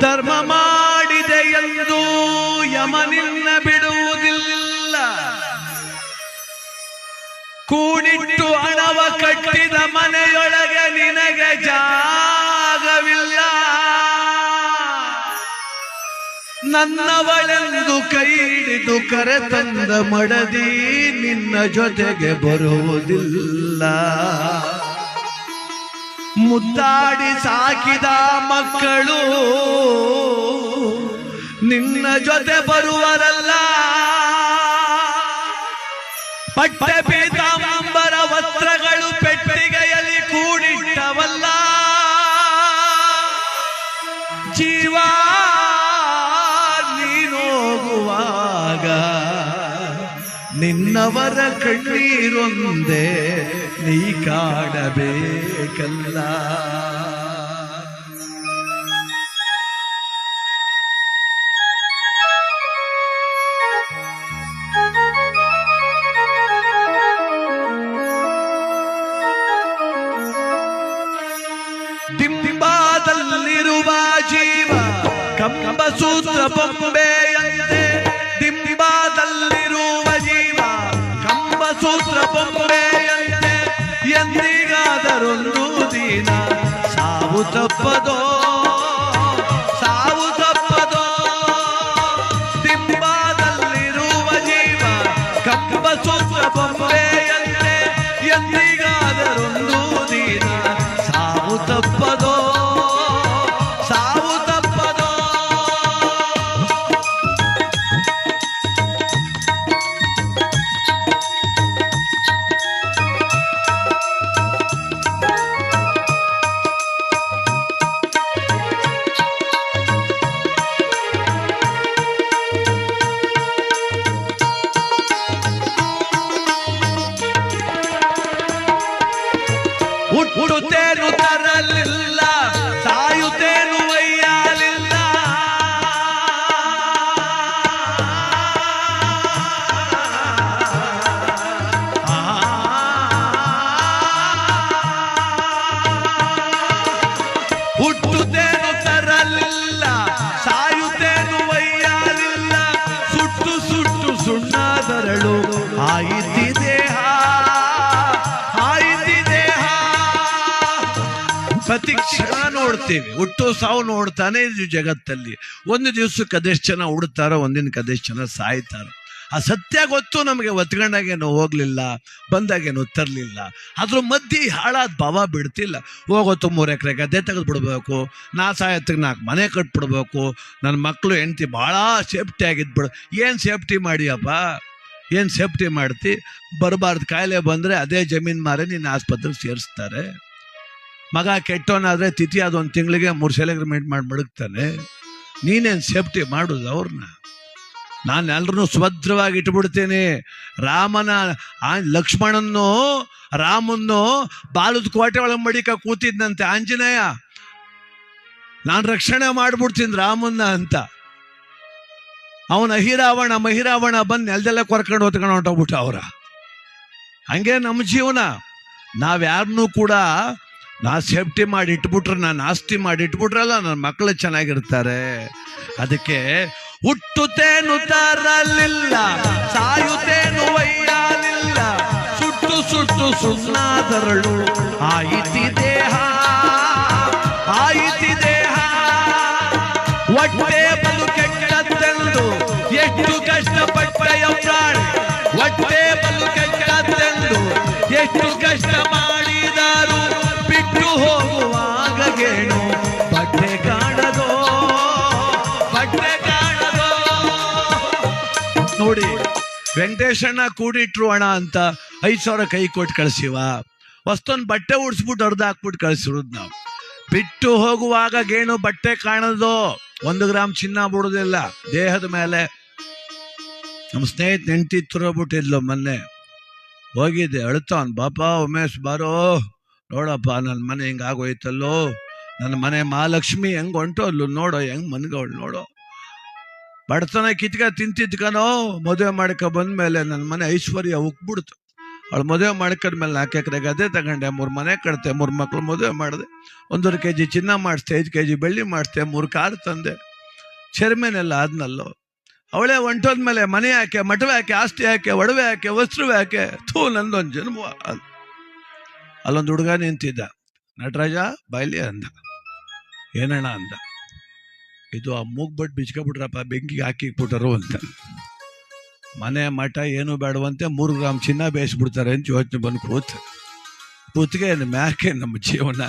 ಧರ್ಮ ಮಾಡಿದೆ ಎಂದು ಯಮನಿನ್ನ ಬಿಡುವುದಿಲ್ಲ. ಕೂಡಿಟ್ಟು ಹಣವ ಕಟ್ಟಿದ ಮನೆಯೊಳಗೆ ನಿನಗೆ ಜಾಗವಿಲ್ಲ. ನನ್ನವಳೆಂದು ಕೈ ಹಿಡಿದು ಕರೆತಂದ ಮಡದಿ ನಿನ್ನ ಜೊತೆಗೆ ಬರುವುದಿಲ್ಲ. ಮುದ್ದಾಡಿ ಸಾಕಿದ ಮಕ್ಕಳು ನಿನ್ನ ಜೊತೆ ಬರುವರಲ್ಲ. ಪಟ್ಟೆ ಪೀತಾಂಬರ ವಸ್ತ್ರಗಳು ಪೆಟ್ಟಿಗೆಯಲ್ಲಿ ಕೂಡಿಟ್ಟವಲ್ಲ. ಜೀವ ನೀನೋಗುವಾಗ ನಿನ್ನವರ ಕಣ್ಣೀರೊಂದೇ ನೀ ಕಾಡಬೇಕಲ್ಲ. ದಿಂಬಾದಲ್ಲಿರುವ ಜೀವ ಕಂಬಸೂತ್ರ ಬೊಂಬೆಯಂತೆ. ದಿಂಬಾದಲ್ಲಿರುವ ಜೀವ ಕಂಬಸೂತ್ರ ಬೊಂಬೆಯಂತೆ. ಎಂದಿಗಾದರೊಂದು ದಿನ ಸಾವು ತಪ್ಪದೋ, ಸಾವು ತಪ್ಪದೋ. ದಿಂಬಾದಲ್ಲಿರುವ ಜೀವ ಕಂಬಸೂತ್ರ ಬೊಂಬೆಯಂತೆ. ಎಂದಿಗಾದರೊಂದು ದಿನ ಸಾವು ತಪ್ಪದೋ, ಸಾವು ತಪ್ಪದೋ. ಹುಟ್ಟುತ್ತೇನು ತರಲಿಲ್ಲ, ಸಾಯುತ್ತೇನು ಒಯ್ಯಲಿಲ್ಲ. ಹುಟ್ಟುತ್ತೇನು ತರಲಿಲ್ಲ, ಸಾಯುತ್ತೇನು ಒಯ್ಯಲಿಲ್ಲ. ಸುಟ್ಟು ಸುಟ್ಟು ಸುಣ್ಣದರಳು ಆಯಿತಿದೆ ಪ್ರತಿ ಕ್ಷಣ ನೋಡ್ತೀವಿ. ಹುಟ್ಟು ಸಾವು ನೋಡ್ತಾನೆ ಇದು ಜಗತ್ತಲ್ಲಿ. ಒಂದು ದಿವಸಕ್ಕೆ ಅದೆಷ್ಟು ಜನ ಹುಡ್ತಾರೋ, ಒಂದಿನಕ್ಕೆ ಅದೆಷ್ಟು ಜನ ಸಾಯ್ತಾರೋ. ಆ ಸತ್ಯ ಗೊತ್ತು ನಮಗೆ. ಒತ್ಕೊಂಡಾಗೇನು ಹೋಗ್ಲಿಲ್ಲ, ಬಂದಾಗೇನು ತರಲಿಲ್ಲ. ಅದ್ರ ಮಧ್ಯೆ ಹಾಳಾದ ಭಾವ ಬಿಡ್ತಿಲ್ಲ. ಹೋಗೋತು 3 ಎಕರೆ ಗದ್ದೆ ತೆಗೆದು ಬಿಡ್ಬೇಕು, ನಾ ಸಾಯತ್ತಿಗೆ 4 ಮನೆ ಕಟ್ಬಿಡ್ಬೇಕು, ನನ್ನ ಮಕ್ಕಳು ಹೆಂಡ್ತಿ ಭಾಳ ಸೇಫ್ಟಿ ಆಗಿದ್ಬಿಡು. ಏನು ಸೇಫ್ಟಿ ಮಾಡಿಯಪ್ಪ, ಏನು ಸೇಫ್ಟಿ ಮಾಡ್ತಿ? ಬರಬಾರ್ದು ಕಾಯಿಲೆ ಬಂದರೆ ಅದೇ ಜಮೀನು ಮಾರಿ ನಿನ್ನ ಆಸ್ಪತ್ರೆಗೆ ಸೇರಿಸ್ತಾರೆ. ಮಗ ಕೆಟ್ಟವನಾದರೆ ತಿಥಿ ಅದು 1 ತಿಂಗಳಿಗೆ 3 ಸಲ ಅಗ್ರಿಮೆಂಟ್ ಮಾಡಿ ಮಡಗ್ತಾನೆ. ನೀನೇನು ಸೇಫ್ಟಿ ಮಾಡೋದು ಅವ್ರನ್ನ? ನಾನು ಎಲ್ಲರನ್ನೂ ಸುಭದ್ರವಾಗಿ ಇಟ್ಬಿಡ್ತೀನಿ. ಲಕ್ಷ್ಮಣನ್ನು ರಾಮನ್ನು ಬಾಲದ ಕೋಟೆ ಒಳಗೆ ಮಡಿಕ ಕೂತಿದ್ನಂತೆ ಆಂಜನೇಯ. ನಾನು ರಕ್ಷಣೆ ಮಾಡ್ಬಿಡ್ತೀನಿ ರಾಮನ್ನ ಅಂತ. ಅವನ ಮಹಿರಾವಣ ಬಂದು ನೆಲದೆಲ್ಲ ಕೊರ್ಕೊಂಡು ಹೊತ್ಕೊಂಡು ಹೊಂಟೋಗ್ಬಿಟ್ಟ ಅವರ. ಹಂಗೆ ನಮ್ಮ ಜೀವನ. ನಾವ್ಯಾರನ್ನೂ ಕೂಡ ಸೇಫ್ಟಿ ಮಾಡಿ ಇಟ್ಬಿಟ್ರೆ, ನಾನು ಆಸ್ತಿ ಮಾಡಿ ಇಟ್ಬಿಟ್ರಲ್ಲ, ನನ್ನ ಮಕ್ಕಳು ಚೆನ್ನಾಗಿರ್ತಾರೆ. ಅದಕ್ಕೆ ಹುಟ್ಟುತ್ತೇನು ತರಲಿಲ್ಲ, ಸಾಯುತ್ತೇನು ಒಯ್ಯಲಿಲ್ಲ. ಸುಟ್ಟು ಸುಟ್ಟು ಸುಣ್ಣದರಳು ಆಯಿತಿ ದೇಹ, ಆಯಿತಿ ದೇಹ. ಹೊಟ್ಟೆ ಬಲು ಕೆಟ್ಟದ್ದೆಂದು ಎಷ್ಟು ಕಷ್ಟಪಟ್ಟೆಯ ಪ್ರಾಣಿ. ಹೊಟ್ಟೆ ಬಲು ಕೆಟ್ಟದ್ದೆಂದು ಎಷ್ಟು ಕಷ್ಟ ಮಾಡಿದರು. ಬಿಟ್ಟು ಹೋಗುವಾಗ ಗೇಣು ಬಟ್ಟೆ ಕಾಣದೋ, ಬಟ್ಟೆ ಕಾಣದೋ. ನೋಡಿ, ವೆಂಕಟೇಶಣ್ಣ ಕೂಡಿಟ್ರು ಹಣ ಅಂತ 5,000 ಕೈ ಕೊಟ್ಟು ಕಳಿಸಿವ. ವಸ್ತೊಂದು ಬಟ್ಟೆ ಉಡ್ಸ್ಬಿಟ್ಟು ಅರ್ಧ ಹಾಕ್ಬಿಟ್ಟು ಕಳಿಸಿರೋದು ನಾವು. ಬಿಟ್ಟು ಹೋಗುವಾಗ ಗೇಣು ಬಟ್ಟೆ ಕಾಣದೋ. 1 ಗ್ರಾಮ್ ಚಿನ್ನ ಬಿಡೋದಿಲ್ಲ ದೇಹದ ಮೇಲೆ. ನಮ್ಮ ಸ್ನೇಹಿತ ಹೆಂಡತಿ ತುರಬಿಟ್ಟಿದ್ಲು ಮೊನ್ನೆ. ಹೋಗಿದ್ದೆ, ಅಳ್ತಾವನ್, ಬಾಪ ಉಮೇಶ್ ಬಾರೋ, ನೋಡಪ್ಪ ನನ್ನ ಮನೆ ಹಿಂಗೆ ಆಗೋಯ್ತಲ್ಲೋ, ನನ್ನ ಮನೆ ಮಹಾಲಕ್ಷ್ಮಿ ಹೆಂಗೆ ಹೊಂಟೋದ್ಲು ನೋಡೋ, ಹೆಂಗೆ ಮನ್ಗವಳು ನೋಡೋ. ಬಡತನ ಕಿತ್ಕ ತಿಂತಿದ್ಕನೋ, ಮದುವೆ ಮಾಡ್ಕೊ ಬಂದ್ಮೇಲೆ ನನ್ನ ಮನೆ ಐಶ್ವರ್ಯ ಉಕ್ಬಿಡ್ತು. ಅವಳು ಮದುವೆ ಮಾಡ್ಕೊಂಡ್ಮೇಲೆ 4 ಎಕರೆ ಗದ್ದೆ ತಗೊಂಡೆ, 3 ಮನೆ ಕಟ್ತೆ, 3 ಮಕ್ಳು ಮದುವೆ ಮಾಡಿದೆ, 1.5 kg ಚಿನ್ನ ಮಾಡಿಸ್ದೆ, 5 kg ಬೆಳ್ಳಿ ಮಾಡಿಸ್ದೆ, 3 ಕಾರ್ ತಂದೆ, ಚೇರ್ಮನ್ ಆದ್ನಲ್ಲೋ. ಅವಳೇ ಹೊಂಟೋದ್ಮೇಲೆ ಮನೆ ಯಾಕೆ, ಮಠವೇ ಯಾಕೆ, ಆಸ್ತಿ ಯಾಕೆ, ಒಡವೆ ಯಾಕೆ, ವಸ್ತ್ರವೇ ಯಾಕೆ, ನಂದೊಂದು ಜನ್ಮ. ಅಲ್ಲೊಂದು ಹುಡುಗ ನಿಂತಿದ್ದ, ನಟರಾಜ ಬಾಯ್ಲಿ ಅಂದ. ಏನಣ್ಣ ಅಂದ. ಇದು ಆ ಮೂಗ್ಬಟ್ಟು ಬಿಚ್ಕೊಬಿಟ್ರಪ್ಪ, ಬೆಂಕಿಗೆ ಹಾಕಿಬಿಟ್ಟರು ಅಂತ. ಮನೆ ಮಠ ಏನು ಬೇಡವಂತೆ, 3 ಗ್ರಾಮ್ ಚಿನ್ನ ಬೇಯಿಸ್ಬಿಡ್ತಾರೆ ಅಂತ ಯೋಚನೆ ಬಂದು ಕೂತ್ಗೆ ಮ್ಯಾಕೆ ನಮ್ಮ ಜೀವನ.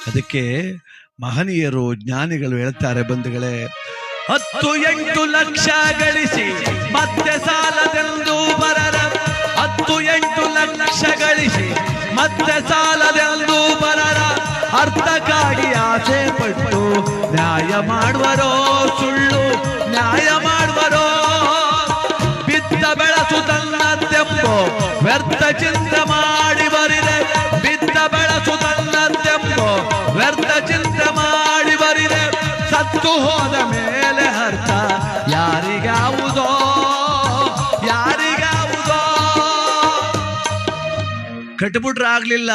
ಅದಕ್ಕೆ ಮಹನೀಯರು ಜ್ಞಾನಿಗಳು ಹೇಳ್ತಾರೆ ಬಂಧುಗಳೇ, 10-8 ಲಕ್ಷ ಗಳಿಸಿ ಮತ್ತೆ ಸಾಲದೆಂದು ಬರರ, 10-8 ಲಕ್ಷ ಗಳಿಸಿ ಮತ್ತೆ ಸಾಲದೆಂದು ಬರರ, ಅರ್ಥಕ್ಕಾಗಿ ಆಸೆ ಪಟ್ಟು ನ್ಯಾಯ ಮಾಡುವರೋ, ಸುಳ್ಳು ನ್ಯಾಯ ಮಾಡುವರೋ, ಬಿದ್ದ ಬೆಳಸು ತನ್ನದ್ದೆಂಬೋ ವ್ಯರ್ಥ ಚಿಂತೆ ಮಾಡಿ ಬರಿದೆ, ಬಿದ್ದ ಬೆಳಸು ತನ್ನದ್ದೆಂಬೋ ವ್ಯರ್ಥ ಚಿಂತೆ ಮಾಡಿ ಬರಿದೆ, ಸತ್ತು ಹೋದ ಮೇಲೆ ಅರ್ಥ ಯಾರಿಗಾವುದೋ, ಯಾರಿಗಾವುದೋ. ಕಟ್ಬಿಟ್ರೆ ಆಗ್ಲಿಲ್ಲ,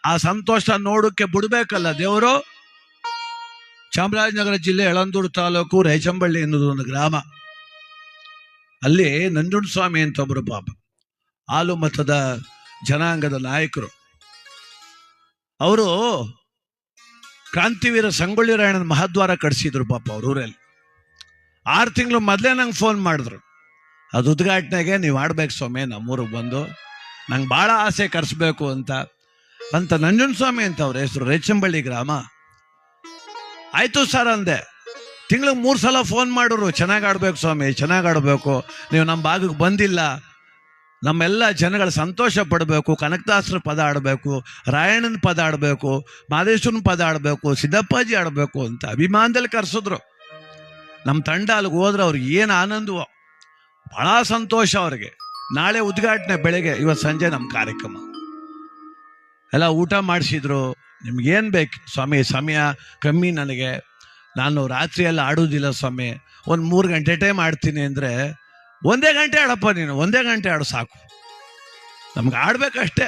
ಆ ಸಂತೋಷ ನೋಡಕ್ಕೆ ಬಿಡ್ಬೇಕಲ್ಲ ದೇವರು. ಚಾಮರಾಜನಗರ ಜಿಲ್ಲೆ ಯಳಂದೂರು ತಾಲೂಕು ರೇಚಂಬಳ್ಳಿ ಎನ್ನುವುದು ಒಂದು ಗ್ರಾಮ. ಅಲ್ಲಿ ನಂಜುಂಡಸ್ವಾಮಿ ಅಂತ ಒಬ್ಬರು ಪಾಪ ಹಾಲು ಮತದ ಜನಾಂಗದ ನಾಯಕರು. ಅವರು ಕ್ರಾಂತಿವೀರ ಸಂಗೊಳ್ಳಿ ರಾಯಣ್ಣನ ಮಹಾದ್ವಾರ ಕಟ್ಸಿದ್ರು ಪಾಪ ಅವ್ರ ಊರಲ್ಲಿ. 6 ತಿಂಗಳು ಮೊದಲೇ ನಂಗೆ ಫೋನ್ ಮಾಡಿದ್ರು, ಅದು ಉದ್ಘಾಟನೆಗೆ ನೀವು ಆಡ್ಬೇಕು ಸ್ವಾಮಿ, ನಮ್ಮೂರಿಗೆ ಬಂದು ನಂಗೆ ಭಾಳ ಆಸೆ ಕರೆಸ್ಬೇಕು ಅಂತ ನಂಜುಂಡಸ್ವಾಮಿ ಅಂತ ಅವ್ರ ಹೆಸರು, ರೇಚಂಬಳ್ಳಿ ಗ್ರಾಮ. ಆಯ್ತು ಸರ್ ಅಂದೆ. ತಿಂಗಳಿಗೆ 3 ಸಲ ಫೋನ್ ಮಾಡಿದ್ರು, ಚೆನ್ನಾಗಿ ಆಡ್ಬೇಕು ಸ್ವಾಮಿ, ಚೆನ್ನಾಗಿ ಆಡಬೇಕು, ನೀವು ನಮ್ಮ ಭಾಗಕ್ಕೆ ಬಂದಿಲ್ಲ, ನಮ್ಮೆಲ್ಲ ಜನಗಳ ಸಂತೋಷ ಪಡಬೇಕು, ಕನಕದಾಸರ ಪದ ಆಡಬೇಕು, ರಾಯಣ್ಣನ ಪದ ಆಡಬೇಕು, ಮಾದೇಶ್ವರನ ಪದ ಆಡಬೇಕು, ಸಿದ್ದಪ್ಪಾಜಿ ಆಡಬೇಕು ಅಂತ ಅಭಿಮಾನದಲ್ಲಿ ಕರೆಸಿದ್ರು. ನಮ್ಮ ತಂಡ ಅಲ್ಲಿಗೆ ಹೋದ್ರೆ ಅವ್ರಿಗೆ ಏನು ಆನಂದವೋ, ಭಾಳ ಸಂತೋಷ ಅವ್ರಿಗೆ. ನಾಳೆ ಉದ್ಘಾಟನೆ ಬೆಳಗ್ಗೆ, ಇವತ್ತು ಸಂಜೆ ನಮ್ಮ ಕಾರ್ಯಕ್ರಮ. ಎಲ್ಲ ಊಟ ಮಾಡಿಸಿದ್ರು. ನಿಮ್ಗೇನು ಬೇಕು ಸ್ವಾಮಿ, ಸಮಯ ಕಮ್ಮಿ ನನಗೆ, ನಾನು ರಾತ್ರಿ ಎಲ್ಲ ಆಡೋದಿಲ್ಲ ಸ್ವಾಮಿ, ಒಂದು 3 ಗಂಟೆ ಟೈಮ್ ಆಡ್ತೀನಿ ಅಂದರೆ, 1 ಗಂಟೆ ಆಡಪ್ಪ ನೀನು, 1 ಗಂಟೆ ಆಡು ಸಾಕು, ನಮ್ಗೆ ಆಡ್ಬೇಕಷ್ಟೇ.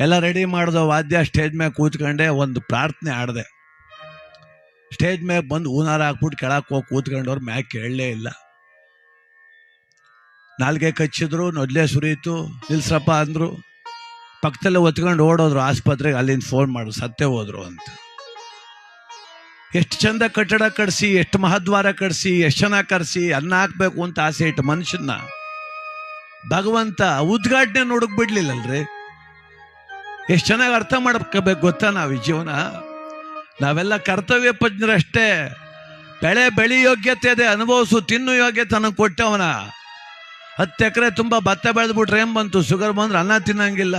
ಎಲ್ಲ ರೆಡಿ ಮಾಡ್ದೋ, ವಾದ್ಯ ಸ್ಟೇಜ್ ಮೇಲೆ ಕೂತ್ಕೊಂಡೆ, ಒಂದು ಪ್ರಾರ್ಥನೆ ಆಡಿದೆ. ಸ್ಟೇಜ್ ಮೇಲೆ ಬಂದು ಹೂನಾರ ಹಾಕ್ಬಿಟ್ಟು ಕೆಳಕ್ಕೆ ಹೋಗಿ ಕೂತ್ಕೊಂಡವ್ರು ಮ್ಯಾಗ ಕೇಳಲೇ ಇಲ್ಲ. ನಾಲ್ಗೆ ಕಚ್ಚಿದ್ರು, ನೊದ್ಲೆ ಸುರಿಯಿತು, ನಿಲ್ಸ್ರಪ್ಪ ಅಂದರು. ಪಕ್ಕದಲ್ಲೇ ಒತ್ಕೊಂಡು ಓಡೋದ್ರು ಆಸ್ಪತ್ರೆಗೆ, ಅಲ್ಲಿಂದ ಫೋನ್ ಮಾಡಿದ್ರು ಸತ್ತೇ ಹೋದ್ರು ಅಂತ. ಎಷ್ಟು ಚಂದ ಕಟ್ಟಡ ಕಟ್ಸಿ, ಎಷ್ಟು ಮಹದ್ವಾರ ಕಟ್ಸಿ, ಎಷ್ಟು ಚೆನ್ನಾಗಿ ಕರೆಸಿ ಅನ್ನ ಹಾಕ್ಬೇಕು ಅಂತ ಆಸೆ ಇಟ್ಟು ಮನುಷ್ಯನ ಭಗವಂತ ಉದ್ಘಾಟನೆ ನೋಡಕ್ ಬಿಡ್ಲಿಲ್ಲಲ್ರಿ. ಎಷ್ಟು ಚೆನ್ನಾಗಿ ಅರ್ಥ ಮಾಡ್ಕೋಬೇಕು ಗೊತ್ತಾ ನಾವು ಈ ಜೀವನ. ನಾವೆಲ್ಲ ಕರ್ತವ್ಯ ಪಜ್ಞರಷ್ಟೇ. ಬೆಳಿ ಯೋಗ್ಯತೆ ಇದೆ, ಅನುಭವಿಸು, ತಿನ್ನು ಯೋಗ್ಯತೆ ನನಗೆ ಕೊಟ್ಟವನ. 10 ಎಕರೆ ತುಂಬ ಭತ್ತ ಬೆಳೆದ್ಬಿಟ್ರೆ ಏನ್ ಬಂತು, ಶುಗರ್ ಬಂದ್ರೆ ಅನ್ನ ತಿನ್ನಂಗಿಲ್ಲ.